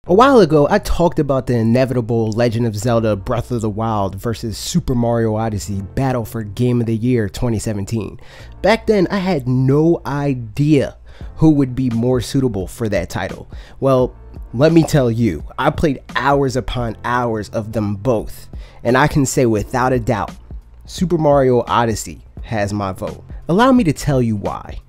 A while ago, I talked about the inevitable Legend of Zelda Breath of the Wild versus Super Mario Odyssey battle for Game of the Year 2017. Back then, I had no idea who would be more suitable for that title. Well, let me tell you, I played hours upon hours of them both, and I can say without a doubt, Super Mario Odyssey has my vote. Allow me to tell you why.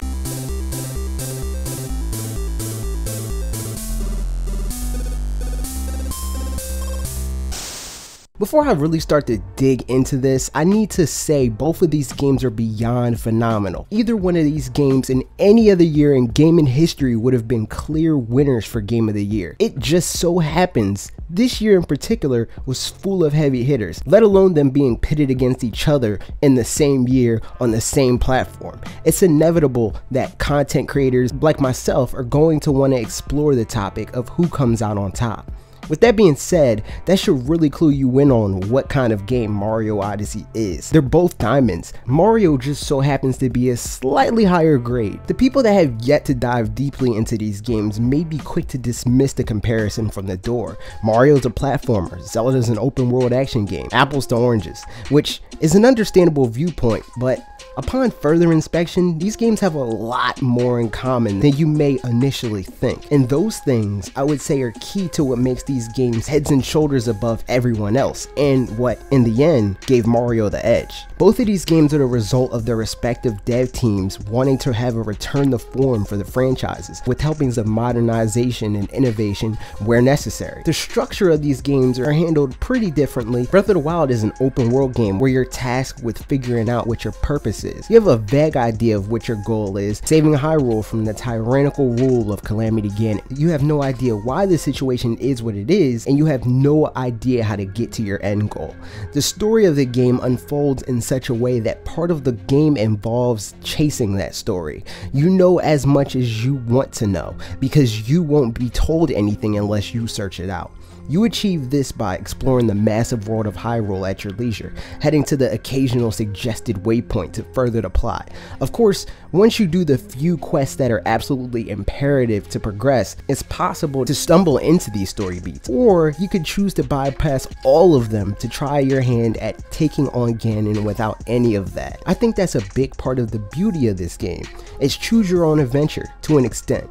Before I really start to dig into this, I need to say both of these games are beyond phenomenal. Either one of these games in any other year in gaming history would have been clear winners for Game of the Year. It just so happens this year in particular was full of heavy hitters, let alone them being pitted against each other in the same year on the same platform. It's inevitable that content creators like myself are going to want to explore the topic of who comes out on top. With that being said, that should really clue you in on what kind of game Mario Odyssey is. They're both diamonds. Mario just so happens to be a slightly higher grade. The people that have yet to dive deeply into these games may be quick to dismiss the comparison from the door. Mario's a platformer, Zelda's an open world action game, apples to oranges, which is an understandable viewpoint, but upon further inspection, these games have a lot more in common than you may initially think. And those things, I would say, are key to what makes these games heads and shoulders above everyone else, and what, in the end, gave Mario the edge. Both of these games are the result of their respective dev teams wanting to have a return to form for the franchises, with helpings of modernization and innovation where necessary. The structure of these games are handled pretty differently. Breath of the Wild is an open world game where you're tasked with figuring out what your purpose is. You have a vague idea of what your goal is, saving Hyrule from the tyrannical rule of Calamity Ganon. You have no idea why the situation is what it is, and you have no idea how to get to your end goal. The story of the game unfolds in such a way that part of the game involves chasing that story. You know as much as you want to know, because you won't be told anything unless you search it out. You achieve this by exploring the massive world of Hyrule at your leisure, heading to the occasional suggested waypoint to further the plot. Of course, once you do the few quests that are absolutely imperative to progress, it's possible to stumble into these story beats, or you could choose to bypass all of them to try your hand at taking on Ganon without any of that. I think that's a big part of the beauty of this game. It's choose your own adventure to an extent.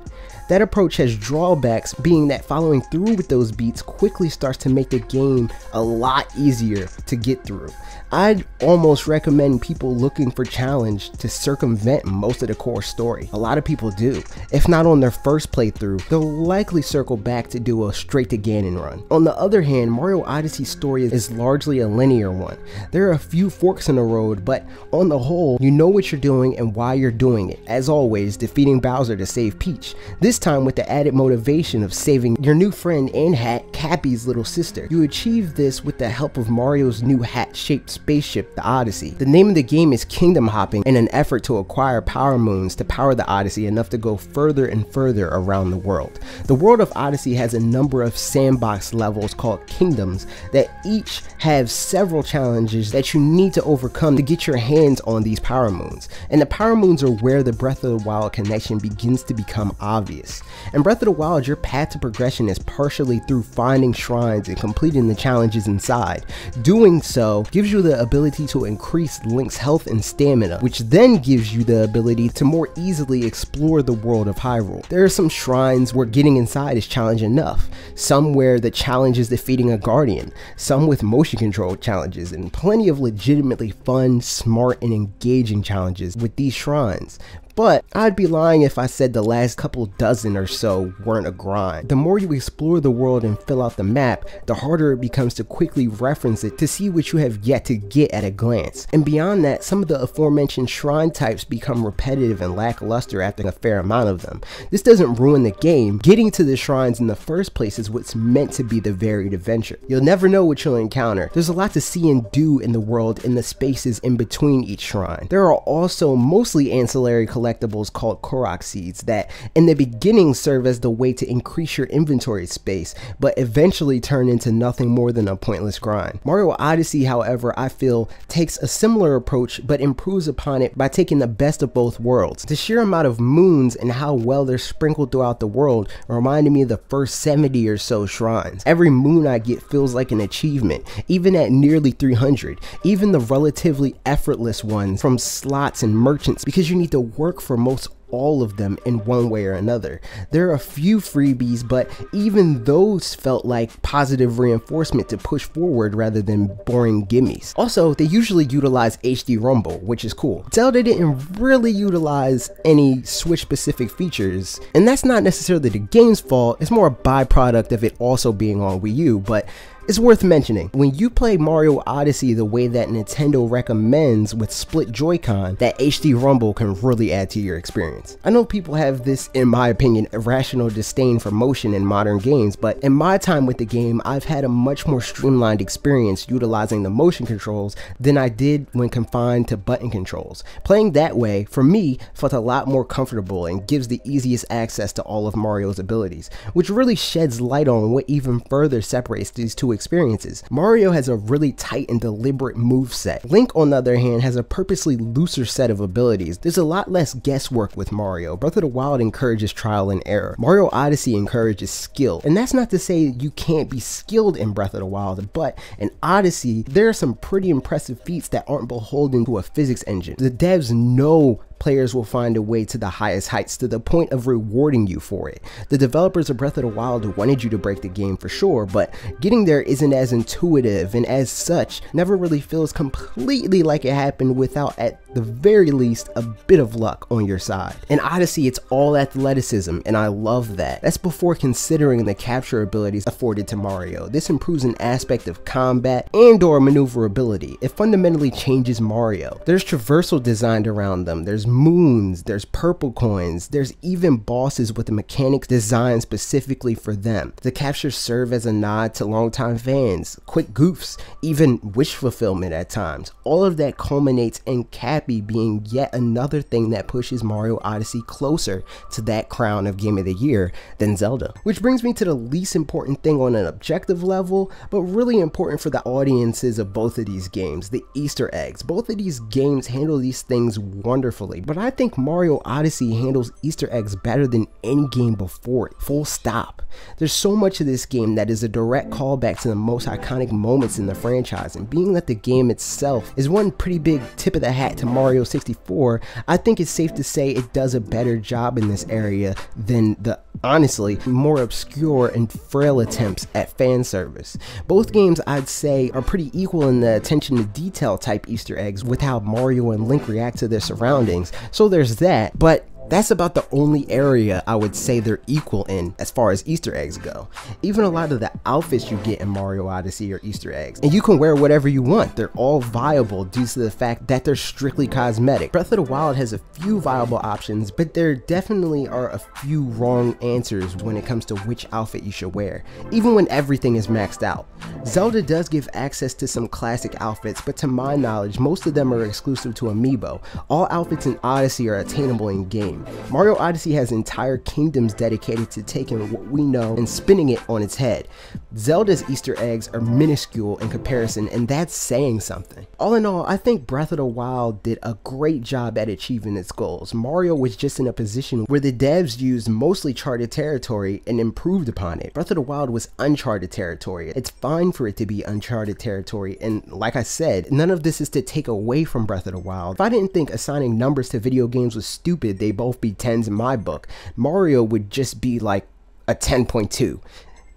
That approach has drawbacks, being that following through with those beats quickly starts to make the game a lot easier to get through. I'd almost recommend people looking for challenge to circumvent most of the core story. A lot of people do. If not on their first playthrough, they'll likely circle back to do a straight to Ganon run. On the other hand, Mario Odyssey's story is largely a linear one. There are a few forks in the road, but on the whole, you know what you're doing and why you're doing it. As always, defeating Bowser to save Peach. This time with the added motivation of saving your new friend and hat, Cappy's little sister. You achieve this with the help of Mario's new hat-shaped spaceship, the Odyssey. The name of the game is kingdom hopping in an effort to acquire power moons to power the Odyssey enough to go further and further around the world. The world of Odyssey has a number of sandbox levels called kingdoms that each have several challenges that you need to overcome to get your hands on these power moons. And the power moons are where the Breath of the Wild connection begins to become obvious. In Breath of the Wild, your path to progression is partially through finding shrines and completing the challenges inside. Doing so gives you the ability to increase Link's health and stamina, which then gives you the ability to more easily explore the world of Hyrule. There are some shrines where getting inside is challenge enough, some where the challenge is defeating a guardian, some with motion control challenges, and plenty of legitimately fun, smart, and engaging challenges with these shrines. But I'd be lying if I said the last couple dozen or so weren't a grind. The more you explore the world and fill out the map, the harder it becomes to quickly reference it to see what you have yet to get at a glance. And beyond that, some of the aforementioned shrine types become repetitive and lackluster after a fair amount of them. This doesn't ruin the game. Getting to the shrines in the first place is what's meant to be the varied adventure. You'll never know what you'll encounter. There's a lot to see and do in the world in the spaces in between each shrine. There are also mostly ancillary collectibles collectibles called Korok seeds that in the beginning serve as the way to increase your inventory space, but eventually turn into nothing more than a pointless grind. Mario Odyssey, however, I feel takes a similar approach but improves upon it by taking the best of both worlds. The sheer amount of moons and how well they're sprinkled throughout the world reminded me of the first 70 or so shrines. Every moon I get feels like an achievement, even at nearly 300. Even the relatively effortless ones from slots and merchants, because you need to work for most all of them in one way or another. There are a few freebies, but even those felt like positive reinforcement to push forward rather than boring gimmies. Also, they usually utilize HD Rumble, which is cool. Zelda didn't really utilize any Switch specific features, and that's not necessarily the game's fault, it's more a byproduct of it also being on Wii U, but it's worth mentioning, when you play Mario Odyssey the way that Nintendo recommends with split Joy-Con, that HD Rumble can really add to your experience. I know people have this, in my opinion, irrational disdain for motion in modern games, but in my time with the game, I've had a much more streamlined experience utilizing the motion controls than I did when confined to button controls. Playing that way, for me, felt a lot more comfortable and gives the easiest access to all of Mario's abilities, which really sheds light on what even further separates these two experiences. Mario has a really tight and deliberate moveset. Link, on the other hand, has a purposely looser set of abilities. There's a lot less guesswork with Mario. Breath of the Wild encourages trial and error. Mario Odyssey encourages skill. And that's not to say you can't be skilled in Breath of the Wild, but in Odyssey, there are some pretty impressive feats that aren't beholden to a physics engine. The devs know players will find a way to the highest heights to the point of rewarding you for it. The developers of Breath of the Wild wanted you to break the game for sure, but getting there isn't as intuitive, and as such, never really feels completely like it happened without, at the very least, a bit of luck on your side. In Odyssey, it's all athleticism, and I love that. That's before considering the capture abilities afforded to Mario. This improves an aspect of combat and/or maneuverability. It fundamentally changes Mario. There's traversal designed around them, there's moons, there's purple coins, there's even bosses with the mechanics designed specifically for them. The captures serve as a nod to longtime fans, quick goofs, even wish fulfillment at times. All of that culminates in Cappy being yet another thing that pushes Mario Odyssey closer to that crown of Game of the Year than Zelda. Which brings me to the least important thing on an objective level, but really important for the audiences of both of these games, the Easter eggs. Both of these games handle these things wonderfully, but I think Mario Odyssey handles Easter eggs better than any game before it, full stop. There's so much of this game that is a direct callback to the most iconic moments in the franchise, and being that the game itself is one pretty big tip of the hat to Mario 64, I think it's safe to say it does a better job in this area than the honestly more obscure and frail attempts at fan service. Both games, I'd say, are pretty equal in the attention to detail type Easter eggs with how Mario and Link react to their surroundings, so there's that, but that's about the only area I would say they're equal in as far as Easter eggs go. Even a lot of the outfits you get in Mario Odyssey are Easter eggs, and you can wear whatever you want. They're all viable due to the fact that they're strictly cosmetic. Breath of the Wild has a few viable options, but there definitely are a few wrong answers when it comes to which outfit you should wear, even when everything is maxed out. Zelda does give access to some classic outfits, but to my knowledge, most of them are exclusive to Amiibo. All outfits in Odyssey are attainable in game. Mario Odyssey has entire kingdoms dedicated to taking what we know and spinning it on its head. Zelda's Easter eggs are minuscule in comparison, and that's saying something. All in all, I think Breath of the Wild did a great job at achieving its goals. Mario was just in a position where the devs used mostly charted territory and improved upon it. Breath of the Wild was uncharted territory. It's fine for it to be uncharted territory, and like I said, none of this is to take away from Breath of the Wild. If I didn't think assigning numbers to video games was stupid, they both be 10s in my book. Mario would just be like a 10.2.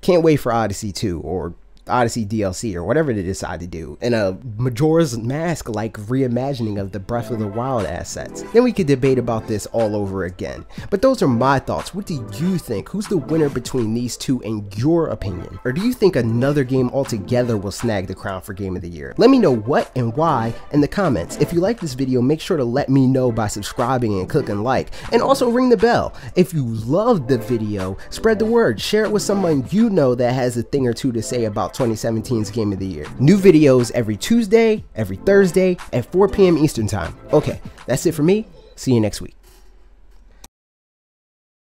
Can't wait for Odyssey 2 or Odyssey DLC or whatever they decide to do, and a Majora's Mask like reimagining of the Breath of the Wild assets. Then we could debate about this all over again. But those are my thoughts. What do you think? Who's the winner between these two in your opinion? Or do you think another game altogether will snag the crown for Game of the Year? Let me know what and why in the comments. If you like this video, make sure to let me know by subscribing and clicking like, and also ring the bell. If you loved the video, spread the word, share it with someone you know that has a thing or two to say about 2017's Game of the Year. New videos every Tuesday, every Thursday at 4 p.m. Eastern Time. Okay, that's it for me. See you next week.